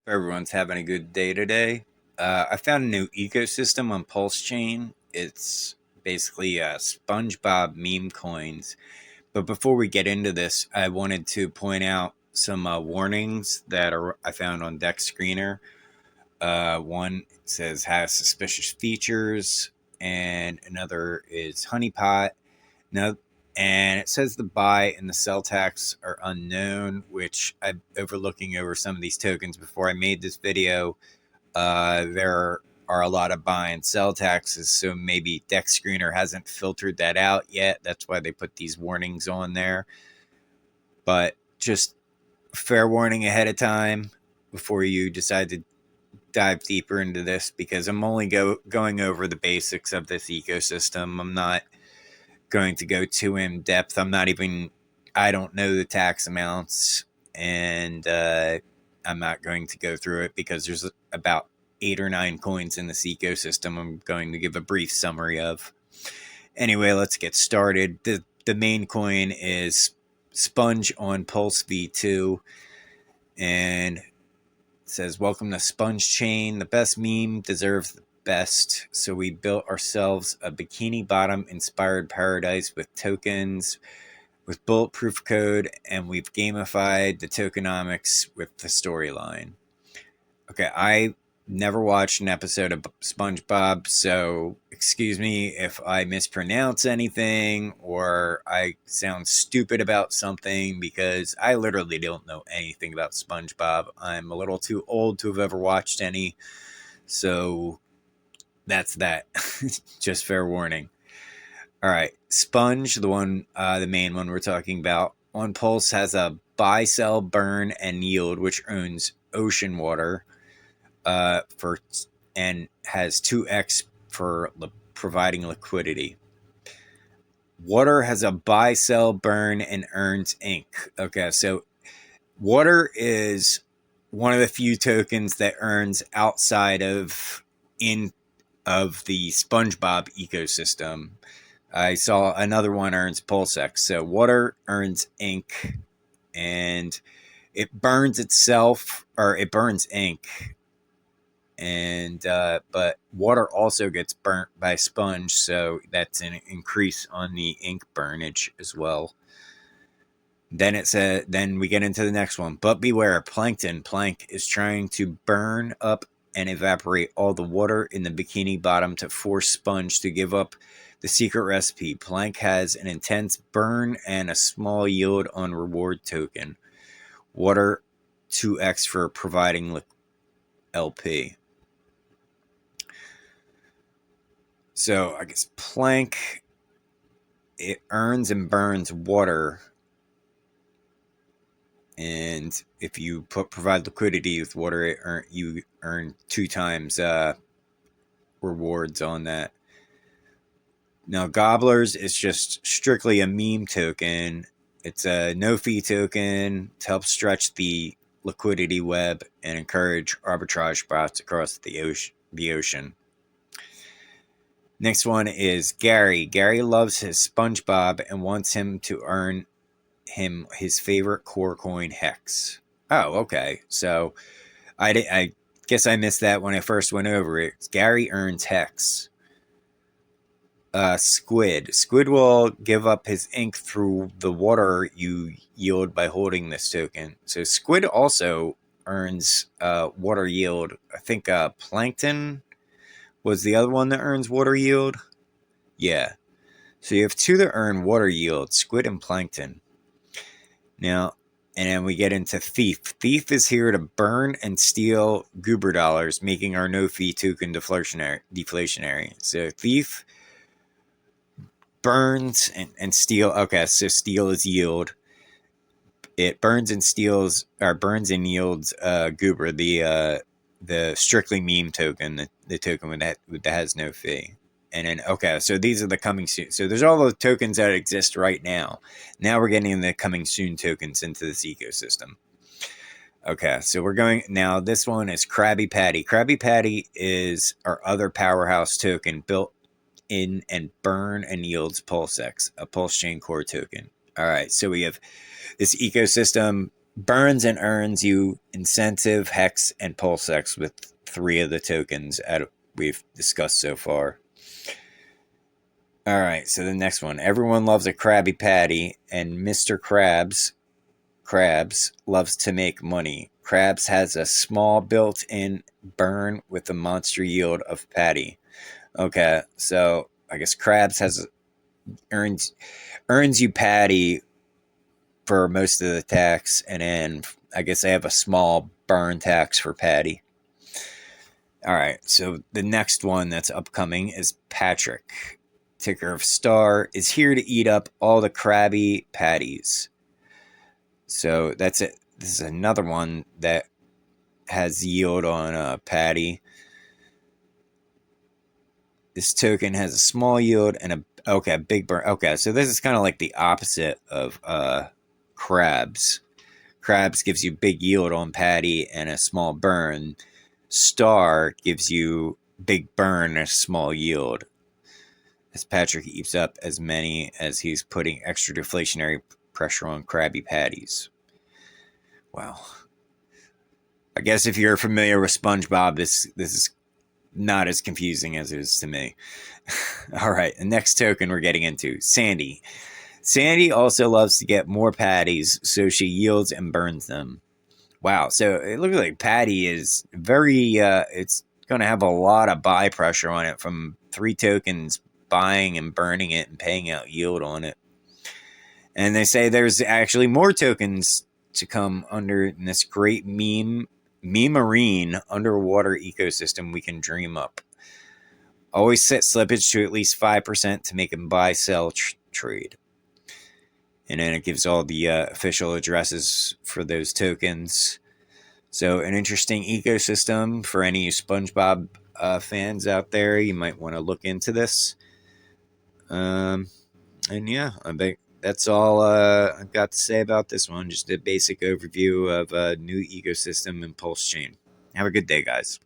Everyone's having a good day today. I found a new ecosystem on Pulsechain. It's basically SpongeBob meme coins. But before we get into this, I wanted to point out some warnings that I found on Dex Screener. One says has suspicious features, and another is honeypot. No, and it says the buy and the sell tax are unknown, which I'm overlooking over some of these tokens before I made this video. There are a lot of buy and sell taxes, so maybe Dex Screener hasn't filtered that out yet. That's why they put these warnings on there. But just fair warning ahead of time before you decide to dive deeper into this, because I'm only going over the basics of this ecosystem. I'm not going to go too in depth. I don't know the tax amounts, and I'm not going to go through it because there's about 8 or 9 coins in this ecosystem I'm going to give a brief summary of. Anyway, let's get started. The main coin is Sponge on Pulse V2, and it says, "Welcome to Spongechain. The best meme deserves the best. So we built ourselves a bikini bottom inspired paradise with tokens, with bulletproof code, and we've gamified the tokenomics with the storyline." Okay, I never watched an episode of SpongeBob, so excuse me if I mispronounce anything or I sound stupid about something, because I literally don't know anything about SpongeBob. I'm a little too old to have ever watched any, so that's that. Just fair warning. All right, Sponge, the main one we're talking about, on Pulse has a buy, sell, burn, and yield, which owns ocean water, and has 2x for providing liquidity. Water has a buy, sell, burn, and earns ink. Okay, so water is one of the few tokens that earns outside of the SpongeBob ecosystem. I saw another one earns Pulsex. So water earns ink, and it burns itself, or it burns ink. And but water also gets burnt by sponge, so that's an increase on the ink burnage as well. Then we get into the next one. But beware, plankton. Plank is trying to burn up and evaporate all the water in the bikini bottom to force Sponge to give up the secret recipe. Plank has an intense burn and a small yield on reward token. Water 2x for providing LP. So I guess Plank, it earns and burns water, and if you provide liquidity with water, you earn 2 times rewards on that. Now, Gobblers is just strictly a meme token. It's a no-fee token to help stretch the liquidity web and encourage arbitrage bots across the ocean. Next one is Gary. Gary loves his SpongeBob and wants him to earn him his favorite core coin, Hex. Oh, okay. So I guess I missed that when I first went over it. Gary earns Hex. Squid. Squid will give up his ink through the water you yield by holding this token. So Squid also earns water yield. I think Plankton was the other one that earns water yield. Yeah. So you have 2 that earn water yield, Squid and Plankton. Now, and then we get into Thief. Thief is here to burn and steal goober dollars, making our no-fee token deflationary. So Thief burns and steal. Okay, so steal is yield. It burns and steals, or burns and yields goober, the strictly meme token, the token that has no fee. And then, okay, so these are the coming soon. So there's all the tokens that exist right now. Now we're getting the coming soon tokens into this ecosystem. Okay, so we're going, now this one is Krabby Patty. Krabby Patty is our other powerhouse token built in and burn and yields Pulsex, a Pulsechain core token. All right, so we have this ecosystem burns and earns you incentive, hex, and pulsex with 3 of the tokens we've discussed so far. All right, so the next one. Everyone loves a Krabby Patty, and Mr. Krabs loves to make money. Krabs has a small built-in burn with a monster yield of patty. Okay, so I guess Krabs has earns you patty for most of the tax, and then I guess they have a small burn tax for patty. All right, so the next one that's upcoming is Patrick, ticker of Star, is here to eat up all the Krabby Patties. So that's it. This is another one that has yield on patty. This token has a small yield and a big burn. Okay, so this is kind of like the opposite of Krabs. Krabs gives you big yield on patty and a small burn. Star gives you big burn and a small yield. As Patrick eats up as many as he's putting extra deflationary pressure on Krabby Patties. Wow. I guess if you're familiar with SpongeBob, this is not as confusing as it is to me. All right, the next token we're getting into, Sandy. Sandy also loves to get more patties, so she yields and burns them. Wow, so it looks like patty is very, it's going to have a lot of buy pressure on it from 3 tokens buying and burning it and paying out yield on it. And they say there's actually more tokens to come under this great marine underwater ecosystem we can dream up. Always set slippage to at least 5% to make them buy, sell, trade. And then it gives all the official addresses for those tokens. So an interesting ecosystem for any SpongeBob fans out there. You might want to look into this. And yeah, I bet that's all I've got to say about this one. Just a basic overview of a new ecosystem in Pulsechain. Have a good day, guys.